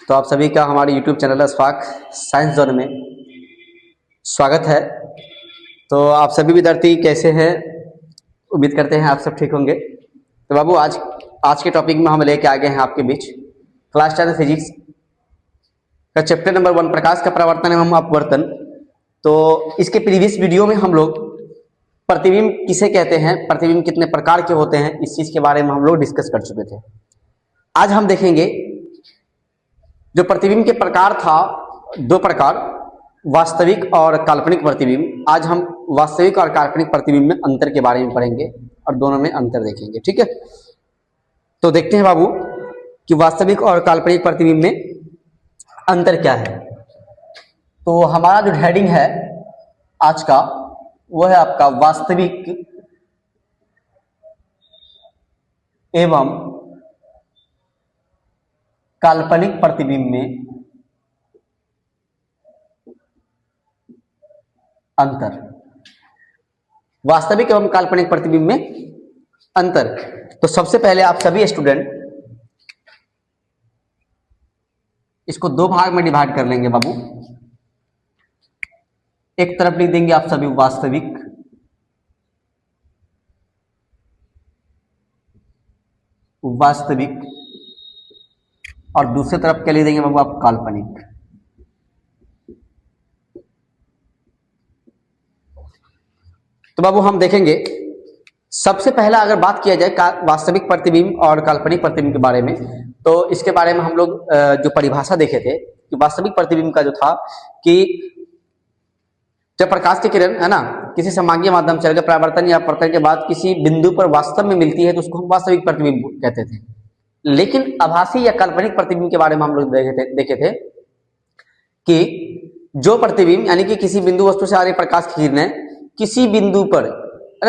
तो आप सभी का हमारे YouTube channel Ashfaq science zone में स्वागत है। तो आप सभी विद्यार्थी कैसे हैं? उम्मीद करते हैं आप सब ठीक होंगे। तो बाबू आज के टॉपिक में हम लेके आ गए हैं आपके बीच क्लास 10 फिजिक्स का चैप्टर नंबर 1 प्रकाश का परावर्तन एवं अपवर्तन। तो इसके प्रीवियस वीडियो में हम लोग प्रतिबिंब किसे कहते हैं, प्रतिबिंब कितने प्रकार के होते हैं, इस चीज के बारे में हम लोग डिस्कस कर चुके थे। आज हम देखेंगे जो प्रतिबिंब के प्रकार था, दो प्रकार, वास्तविक और काल्पनिक प्रतिबिंब। आज हम वास्तविक और काल्पनिक प्रतिबिंब में अंतर के बारे में पढ़ेंगे और दोनों में अंतर देखेंगे। ठीक है, तो देखते हैं बाबू कि वास्तविक और काल्पनिक प्रतिबिंब में अंतर क्या है। तो हमारा जो हेडिंग है आज का वो है आपका वास्तविक एवं काल्पनिक प्रतिबिंब में अंतर। वास्तविक एवं काल्पनिक प्रतिबिंब में अंतर। तो सबसे पहले आप सभी स्टूडेंट इसको दो भाग में डिवाइड कर लेंगे बाबू। एक तरफ लिख देंगे आप सभी वास्तविक और दूसरी तरफ क्या लिख देंगे बाबू आप काल्पनिक। तो बाबू हम देखेंगे सबसे पहला अगर बात किया जाए वास्तविक प्रतिबिंब और काल्पनिक प्रतिबिंब के बारे में, तो इसके बारे में हम लोग जो परिभाषा देखे थे कि वास्तविक प्रतिबिंब का जो था कि जब प्रकाश की किरण है ना किसी समांगीय माध्यम से परावर्तन या अपवर्तन के बाद किसी बिंदु पर वास्तव में मिलती है तो उसको हम वास्तविक प्रतिबिंब कहते थे। लेकिन आभासी या काल्पनिक प्रतिबिंब के बारे में हम लोग देखे थे कि जो प्रतिबिंब यानी कि किसी बिंदु वस्तु से आ रही प्रकाश की किरणें किसी बिंदु पर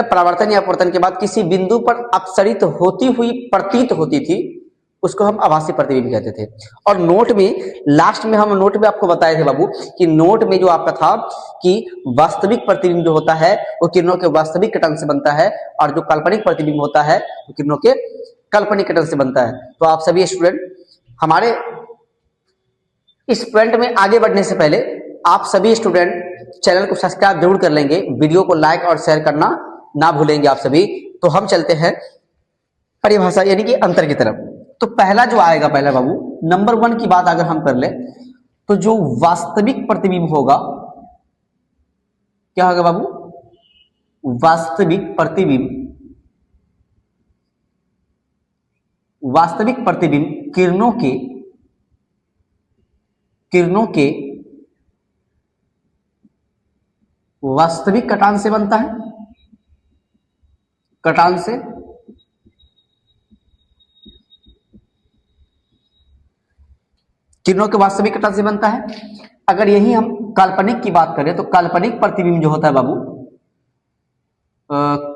परावर्तन या अपवर्तन के बाद किसी बिंदु पर अपसरित होती हुई प्रतीत होती थी, उसको हम आभासी प्रतिबिंब कहते थे। और नोट में लास्ट में हम नोट में आपको बताए थे बाबू कि नोट में जो आपका था कि वास्तविक प्रतिबिंब जो होता है वो किरणों के वास्तविक कटन से बनता है और जो काल्पनिक प्रतिबिंब होता है वो किरणों के काल्पनिक कटन से बनता है। तो आप सभी स्टूडेंट हमारे इस पॉइंट में आगे बढ़ने से पहले आप सभी स्टूडेंट चैनल को सब्सक्राइब जरूर कर लेंगे, वीडियो को लाइक और शेयर करना ना भूलेंगे आप सभी। तो हम चलते हैं परिभाषा यानी कि अंतर की तरफ। तो पहला जो आएगा, पहला बाबू नंबर 1 की बात अगर हम कर ले तो जो वास्तविक प्रतिबिंब होगा क्या होगा बाबू? वास्तविक प्रतिबिंब किरणों के वास्तविक कटान से बनता है, कटान से किरणों के वास्तविक कटान से बनता है। अगर यही हम काल्पनिक की बात करें तो काल्पनिक प्रतिबिंब जो होता है बाबू,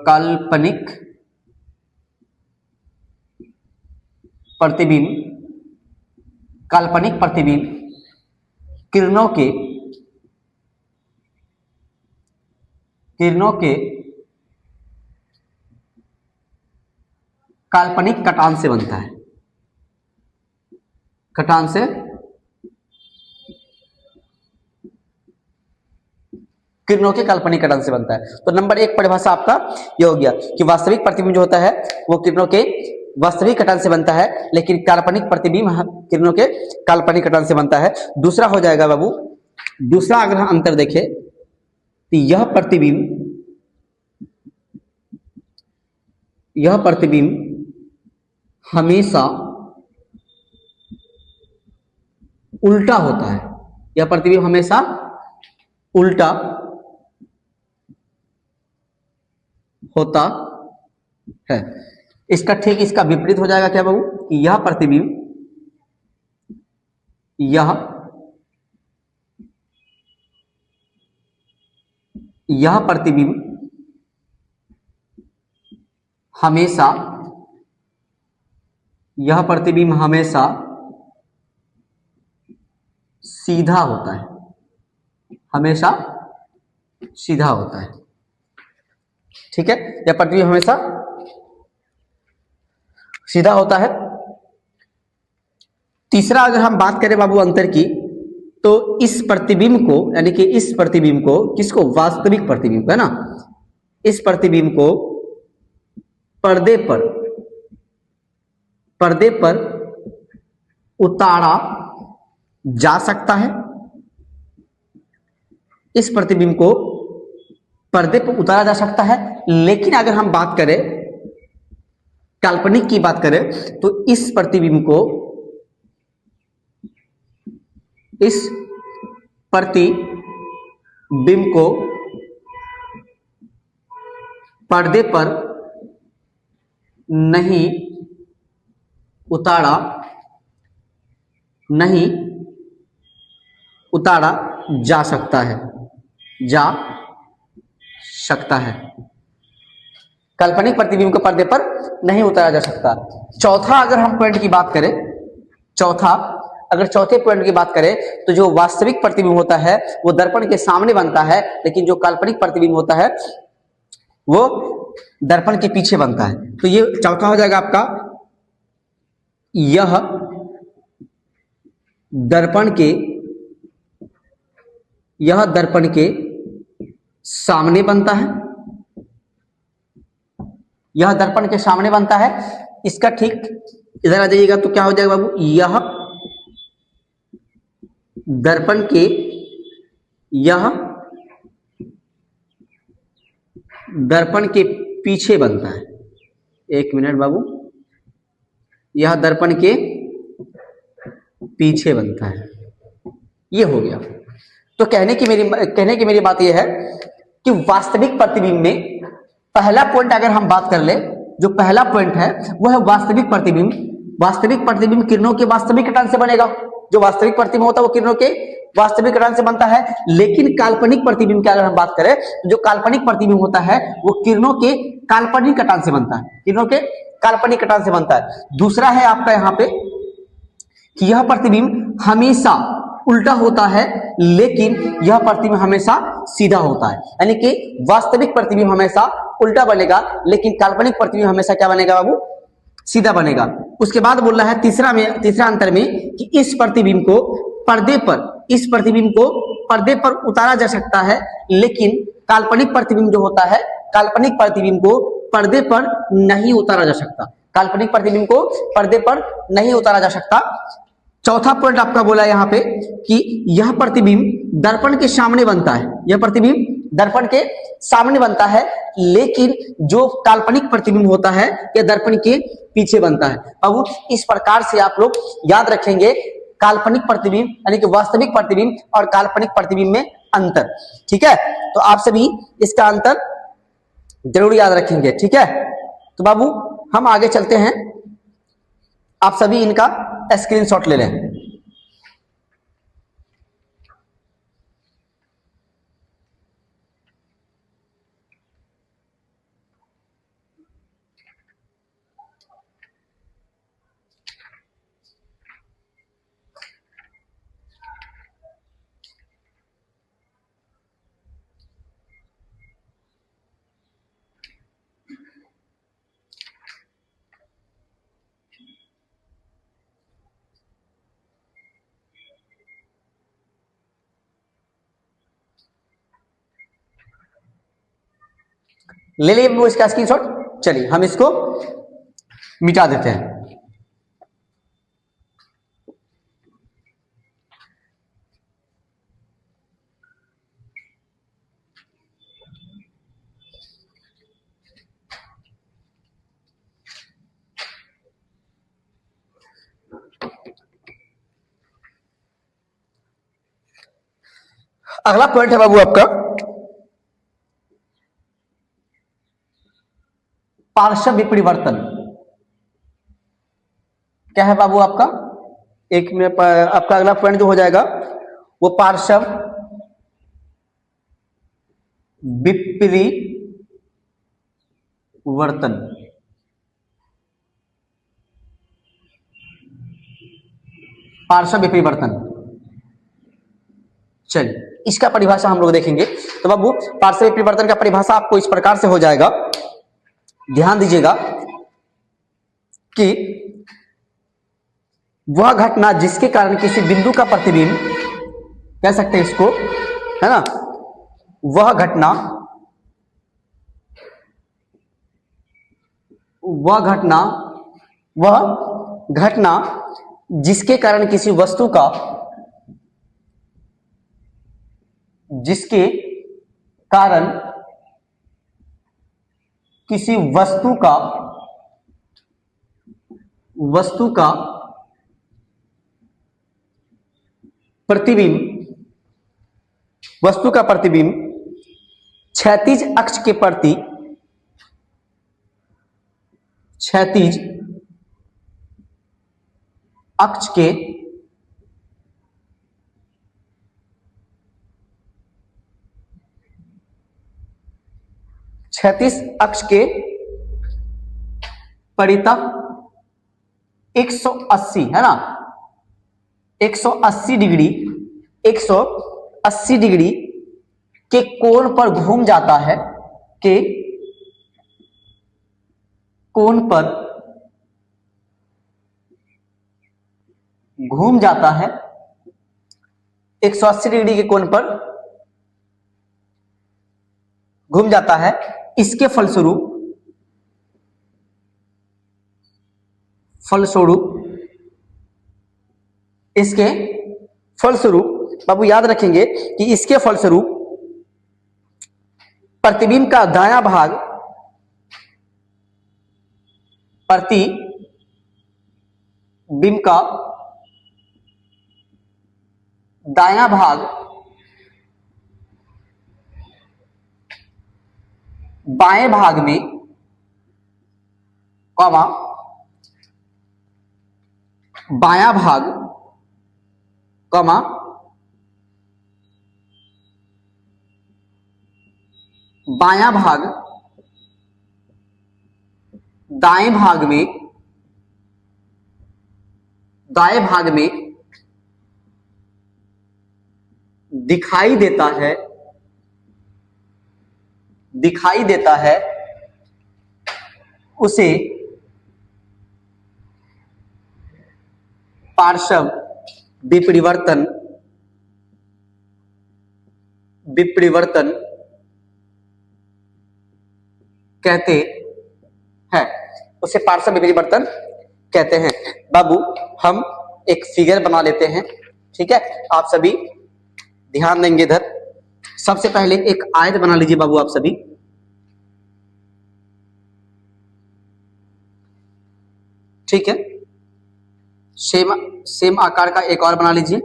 काल्पनिक प्रतिबिंब किरणों के काल्पनिक कटान से बनता है, कटान से किरणों के काल्पनिक कटान से बनता है। तो नंबर 1 परिभाषा आपका ये हो गया कि वास्तविक प्रतिबिंब जो होता है वो किरणों के वास्तविक कटान से बनता है, लेकिन काल्पनिक प्रतिबिंब किरणों के काल्पनिक कटान से बनता है। दूसरा हो जाएगा बाबू, दूसरा अगर हम अंतर देखें तो यह प्रतिबिंब हमेशा उल्टा होता है। यह प्रतिबिंब हमेशा उल्टा होता है। इसका ठीक इसका विपरीत हो जाएगा क्या बाबू कि यह प्रतिबिंब हमेशा सीधा होता है, हमेशा सीधा होता है। ठीक है, यह प्रतिबिंब हमेशा सीधा होता है। तीसरा अगर हम बात करें बाबू अंतर की, तो इस प्रतिबिंब को, यानी कि इस प्रतिबिंब को, किसको, वास्तविक प्रतिबिंब है ना, इस प्रतिबिंब को पर्दे पर उतारा जा सकता है। इस प्रतिबिंब को पर्दे पर उतारा जा सकता है, लेकिन अगर हम बात करें काल्पनिक की बात करें तो इस प्रतिबिंब को पर्दे पर नहीं उतारा जा सकता है। काल्पनिक प्रतिबिंब को पर्दे पर नहीं उतारा जा सकता। चौथा अगर हम पॉइंट की बात करें, चौथे पॉइंट की बात करें तो जो वास्तविक प्रतिबिंब होता है वो दर्पण के सामने बनता है, लेकिन जो काल्पनिक प्रतिबिंब होता है वो दर्पण के पीछे बनता है। तो ये चौथा हो जाएगा आपका, यह दर्पण के सामने बनता है। यह दर्पण के सामने बनता है। इसका ठीक इधर आ जाइएगा तो क्या हो जाएगा बाबू, यह दर्पण के पीछे बनता है। एक मिनट बाबू, यह दर्पण के पीछे बनता है। ये हो गया। तो कहने की मेरी बात यह है कि वास्तविक प्रतिबिंब में पहला पॉइंट अगर हम बात कर ले, जो पहला पॉइंट है वो है वास्तविक प्रतिबिंब। वास्तविक प्रतिबिंब किरणों के वास्तविक कटान से बनेगा। जो वास्तविक प्रतिबिंब होता है वो किरणों के वास्तविक कटान से बनता है। लेकिन काल्पनिक प्रतिबिंब की अगर हम बात करें तो जो काल्पनिक प्रतिबिंब होता है वो किरणों के काल्पनिक कटान से बनता है। किरणों के काल्पनिक कटान से बनता है। दूसरा है आपका यहाँ पे कि यह प्रतिबिंब हमेशा उल्टा होता है, लेकिन यह प्रतिबिंब हमेशा सीधा होता है। यानी कि वास्तविक प्रतिबिंब हमेशा उल्टा बनेगा, लेकिन काल्पनिक प्रतिबिंब हमेशा क्या बनेगा बाबू, सीधा बनेगा। उसके बाद बोल रहा है तीसरा अंतर में कि इस प्रतिबिंब को पर्दे पर उतारा जा सकता है, लेकिन काल्पनिक प्रतिबिंब जो होता है, काल्पनिक प्रतिबिंब को पर्दे पर नहीं उतारा जा सकता। काल्पनिक प्रतिबिंब को पर्दे पर नहीं उतारा जा सकता। चौथा पॉइंट आपका बोला यहाँ पे कि यह प्रतिबिंब दर्पण के सामने बनता है। यह प्रतिबिंब दर्पण के सामने बनता है, लेकिन जो काल्पनिक प्रतिबिंब होता है यह दर्पण के पीछे बनता है। अब इस प्रकार से आप लोग याद रखेंगे काल्पनिक प्रतिबिंब यानी कि वास्तविक प्रतिबिंब और काल्पनिक प्रतिबिंब में अंतर। ठीक है, तो आप सभी इसका अंतर जरूर याद रखेंगे। ठीक है, तो बाबू हम आगे चलते हैं। आप सभी इनका स्क्रीनशॉट ले लें। ले लिए वो इसका स्क्रीनशॉट। चलिए हम इसको मिटा देते हैं। अगला पॉइंट है बाबू आपका पार्श्व विपरिवर्तन। क्या है बाबू आपका, एक मिनट, आपका अगला पॉइंट जो हो जाएगा वो पार्श्व विपरिवर्तन। पार्श्व विपरिवर्तन, चलिए इसका परिभाषा हम लोग देखेंगे। तो बाबू पार्श्व विपरिवर्तन का परिभाषा आपको इस प्रकार से हो जाएगा, ध्यान दीजिएगा कि वह घटना जिसके कारण किसी बिंदु का प्रतिबिंब, कह सकते हैं इसको, है ना, वह घटना, वह घटना वह घटना जिसके कारण किसी वस्तु का, जिसके कारण किसी वस्तु का प्रतिबिंब, वस्तु का प्रतिबिंब क्षैतिज अक्ष के प्रति, क्षैतिज अक्ष के क्षैतिज अक्ष के परितः 180, है ना, 180 डिग्री, 180 डिग्री के कोण पर घूम जाता है, के कोण पर घूम जाता है, 180 डिग्री के कोण पर घूम जाता है। इसके फलस्वरूप इसके फलस्वरूप बाबू याद रखेंगे कि इसके फलस्वरूप प्रतिबिंब का दायां भाग, प्रतिबिंब का दायां भाग बाएं भाग में, कॉमा, बायां भाग, कॉमा, बायां भाग दाएं भाग में, दाएं भाग में दिखाई देता है, दिखाई देता है, उसे पार्श्व विपरिवर्तन, विपरिवर्तन कहते हैं, उसे पार्श्व विपरिवर्तन कहते हैं। बाबू हम एक फिगर बना लेते हैं, ठीक है, आप सभी ध्यान देंगे इधर। सबसे पहले एक आयत बना लीजिए बाबू आप सभी, ठीक है, सेम आकार का एक और बना लीजिए।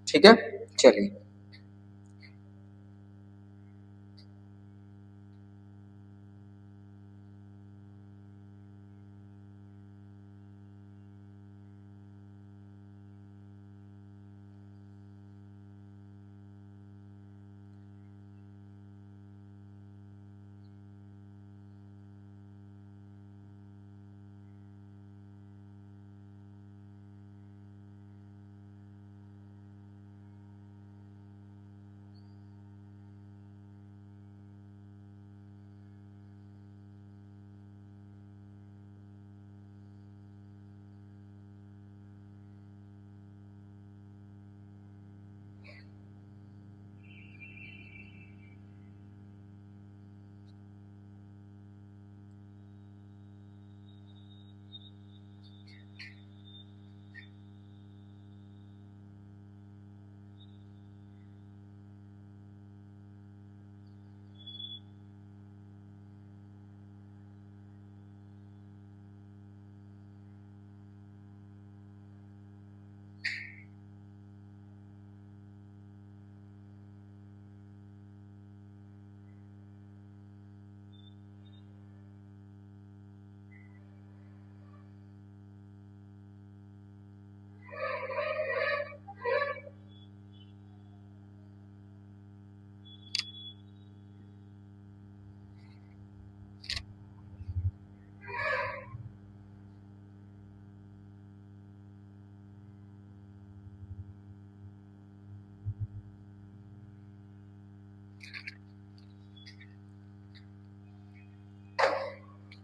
ठीक है, चलिए,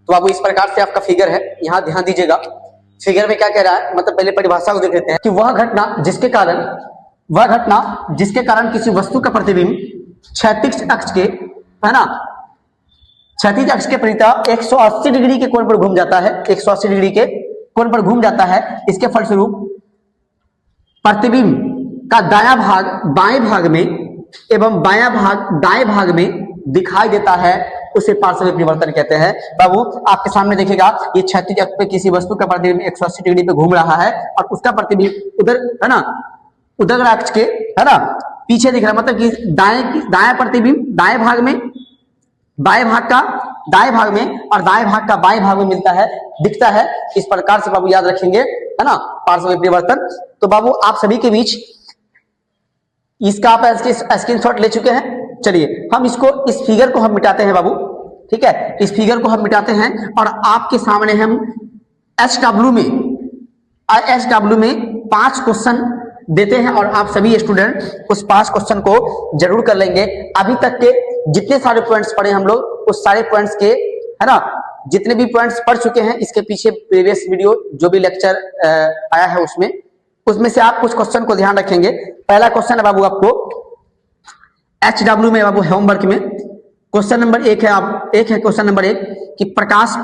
तो बाबू इस प्रकार से आपका फिगर है, यहाँ ध्यान दीजिएगा। फिगर में क्या कह रहा है, मतलब पहले परिभाषा को देख लेते हैं कि वह घटना जिसके कारण किसी वस्तु का प्रतिबिंब क्षैतिज अक्ष के, है ना, क्षैतिज अक्ष के परितः 180 डिग्री के कोण पर घूम जाता है, 180 डिग्री के कोण पर घूम जाता है। इसके फलस्वरूप प्रतिबिंब का दायां भाग बाएं भाग में एवं बायां भाग दाएं भाग में दिखाई देता है, उसे पार्श्व परिवर्तन कहते हैं। बाबू आपके सामने देखिएगा, ये क्षैतिज अक्ष पे किसी वस्तु का प्रतिबिंब 180 डिग्री पे घूम रहा है और उसका प्रतिबिंब उधर, है ना, उधर अक्ष के, है ना, पीछे दिख रहा है, मतलब कि दाएं प्रतिबिंब दाएं भाग में, बाएं भाग का दाएं भाग में और दाएं भाग का बाएं भाग में मिलता है, दिखता है। इस प्रकार से बाबू याद रखेंगे, है ना, पार्श्व परिवर्तन। तो बाबू आप सभी के बीच इसका आप स्क्रीनशॉट ले चुके हैं। चलिए हम इसको, इस फिगर को हम मिटाते हैं बाबू, ठीक है, इस फिगर को हम मिटाते हैं और आपके सामने हम SW में 5 क्वेश्चन देते हैं और आप सभी स्टूडेंट उस 5 क्वेश्चन को जरूर कर लेंगे। अभी तक के जितने सारे पॉइंट्स पढ़े हम लोग, उस सारे पॉइंट्स के, है ना, जितने भी पॉइंट्स पढ़ चुके हैं, इसके पीछे प्रीवियस वीडियो जो भी लेक्चर आया है उसमें से आप कुछ क्वेश्चन को ध्यान रखेंगे। पहला क्वेश्चन है बाबू आपको HW में, बाबू होमवर्क में क्वेश्चन नंबर 1 है, क्वेश्चन नंबर 1 कि प्रकाश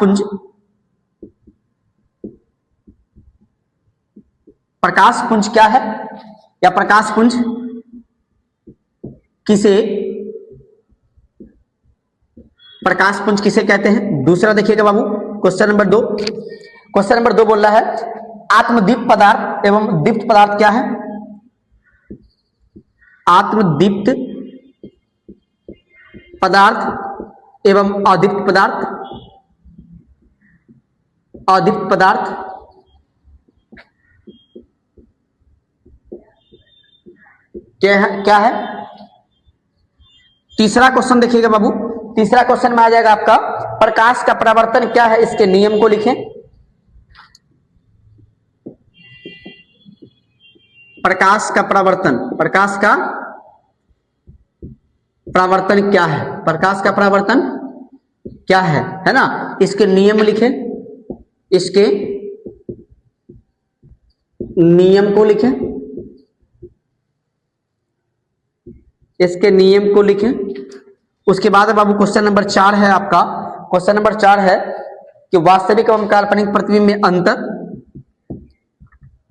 पुंज क्या है, या प्रकाश पुंज किसे कहते हैं। दूसरा देखिएगा बाबू क्वेश्चन नंबर 2 बोल रहा है आत्मदीप्त पदार्थ एवं दीप्त पदार्थ क्या है। आत्मदीप्त पदार्थ एवं अदीप्त पदार्थ क्या है। तीसरा क्वेश्चन देखिएगा बाबू, तीसरा क्वेश्चन में आ जाएगा आपका प्रकाश का परावर्तन क्या है, इसके नियम को लिखें। प्रकाश का परावर्तन क्या है ना, इसके नियम लिखें, इसके नियम को लिखें, उसके बाद बाबू क्वेश्चन नंबर 4 है आपका। क्वेश्चन नंबर 4 है कि वास्तविक एवं काल्पनिक प्रतिबिंब में अंतर,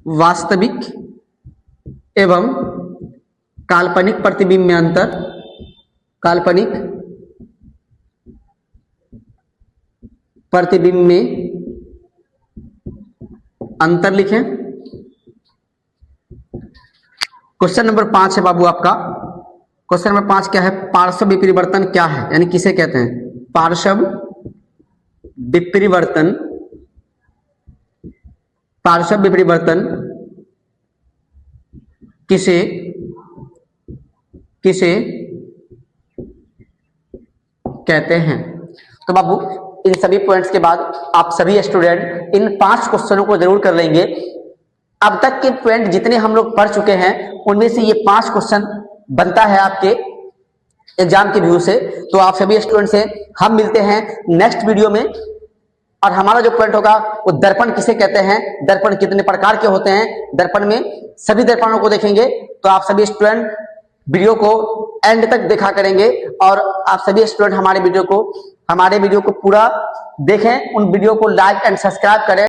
वास्तविक एवं काल्पनिक प्रतिबिंब में अंतर, काल्पनिक प्रतिबिंब में अंतर लिखें। क्वेश्चन नंबर 5 है बाबू आपका, क्वेश्चन नंबर 5 क्या है, पार्श्व विपरिवर्तन क्या है, यानी किसे कहते हैं। पार्श्व विपरिवर्तन किसे कहते हैं। तो बाबू इन सभी पॉइंट्स के बाद आप सभी स्टूडेंट इन 5 क्वेश्चनों को जरूर कर लेंगे। अब तक के पॉइंट जितने हम लोग पढ़ चुके हैं उनमें से ये 5 क्वेश्चन बनता है आपके एग्जाम के व्यू से। तो आप सभी स्टूडेंट से हम मिलते हैं नेक्स्ट वीडियो में, और हमारा जो पॉइंट होगा वो दर्पण किसे कहते हैं, दर्पण कितने प्रकार के होते हैं, दर्पण में सभी दर्पणों को देखेंगे। तो आप सभी स्टूडेंट वीडियो को एंड तक देखा करेंगे और आप सभी स्टूडेंट हमारे वीडियो को पूरा देखें, उन वीडियो को लाइक एंड सब्सक्राइब करें।